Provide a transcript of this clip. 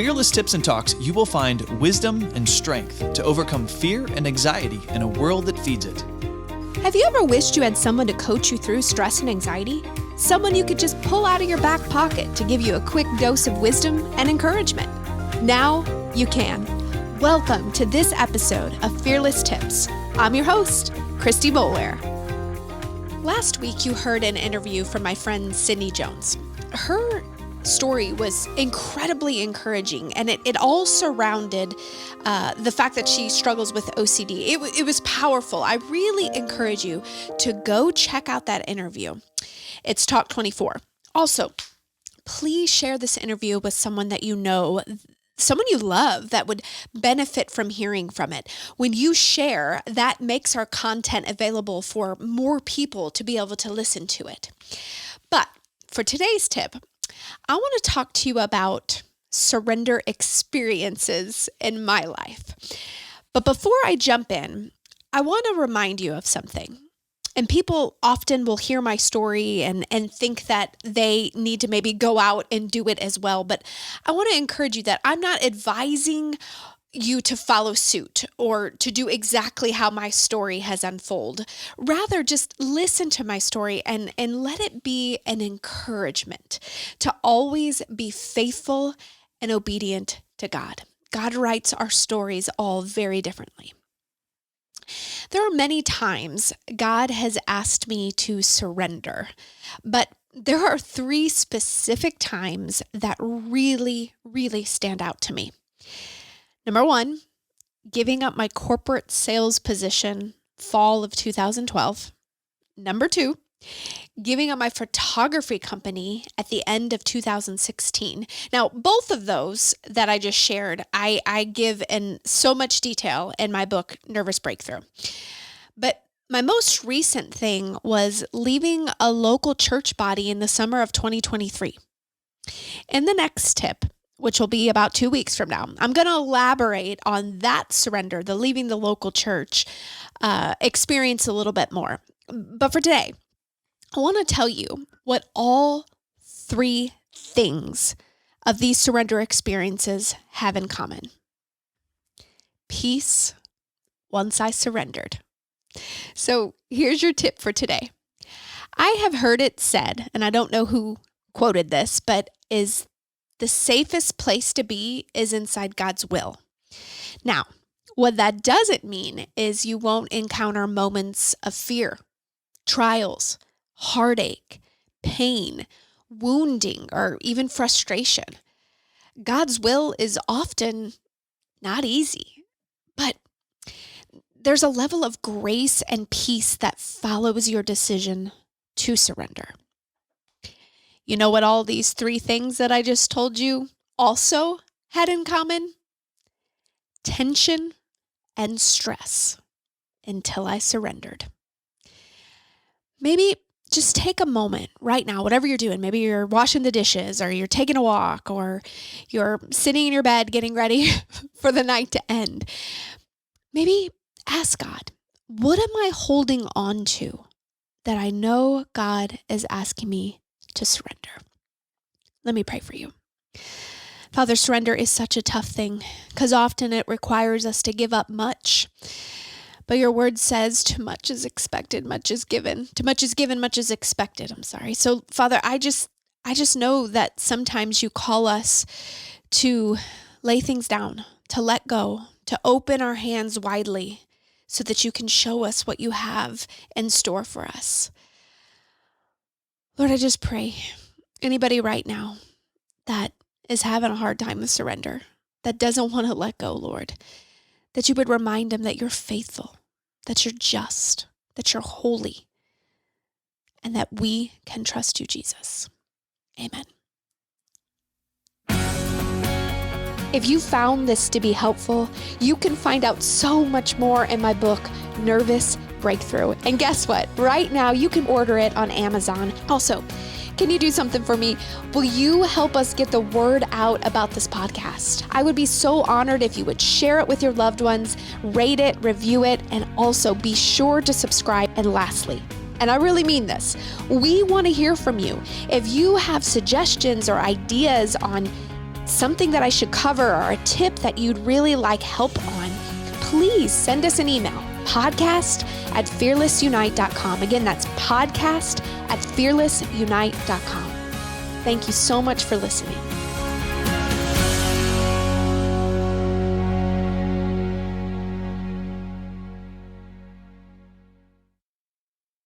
Fearless Tips and Talks, you will find wisdom and strength to overcome fear and anxiety in a world that feeds it. Have you ever wished you had someone to coach you through stress and anxiety? Someone you could just pull out of your back pocket to give you a quick dose of wisdom and encouragement. Now you can. Welcome to this episode of Fearless Tips. I'm your host, Christy. Last week, you heard an interview from my friend Sydney Jones. Her story was incredibly encouraging, and it all surrounded the fact that she struggles with OCD. It was powerful. I really encourage you to go check out that interview. It's Talk 24. Also, please share this interview with someone that you know, someone you love that would benefit from hearing from it. When you share, that makes our content available for more people to be able to listen to it. But for today's tip, I want to talk to you about surrender experiences in my life. But before I jump in, I want to remind you of something. And people often will hear my story and think that they need to maybe go out and do it as well. But I want to encourage you that I'm not advising you to follow suit or to do exactly how my story has unfolded. Rather, just listen to my story and let it be an encouragement to always be faithful and obedient to God. God writes our stories all very differently. There are many times God has asked me to surrender, but there are 3 specific times that really, really stand out to me. Number 1, giving up my corporate sales position fall of 2012. Number 2, giving up my photography company at the end of 2016. Now, both of those that I just shared, I give in so much detail in my book, Nervous Breakthrough. But my most recent thing was leaving a local church body in the summer of 2023. In the next tip, which will be about 2 weeks from now, I'm going to elaborate on that surrender, the leaving the local church experience a little bit more. But for today, I want to tell you what all 3 things of these surrender experiences have in common. Peace once I surrendered. So here's your tip for today. I have heard it said, and I don't know who quoted this, but is the safest place to be is inside God's will. Now, what that doesn't mean is you won't encounter moments of fear, trials, heartache, pain, wounding, or even frustration. God's will is often not easy, but there's a level of grace and peace that follows your decision to surrender. You know what all these 3 things that I just told you also had in common? Tension and stress until I surrendered. Maybe just take a moment right now, whatever you're doing. Maybe you're washing the dishes or you're taking a walk or you're sitting in your bed getting ready for the night to end. Maybe ask God, what am I holding on to that I know God is asking me to surrender? Let me pray for you. Father, surrender is such a tough thing because often it requires us to give up much. But your word says, too much is expected, much is given. Too much is given, much is expected. So, Father, I just know that sometimes you call us to lay things down, to let go, to open our hands widely so that you can show us what you have in store for us. Lord, I just pray anybody right now that is having a hard time with surrender, that doesn't want to let go, Lord, that you would remind them that you're faithful, that you're just, that you're holy, and that we can trust you, Jesus. Amen. If you found this to be helpful, you can find out so much more in my book, Nervous Breakthrough. And guess what? Right now, you can order it on Amazon. Also, can you do something for me? Will you help us get the word out about this podcast? I would be so honored if you would share it with your loved ones, rate it, review it, and also be sure to subscribe. And lastly, and I really mean this, we want to hear from you. If you have suggestions or ideas on something that I should cover or a tip that you'd really like help on, please send us an email, podcast@fearlessunite.com. Again, that's podcast@fearlessunite.com. Thank you so much for listening.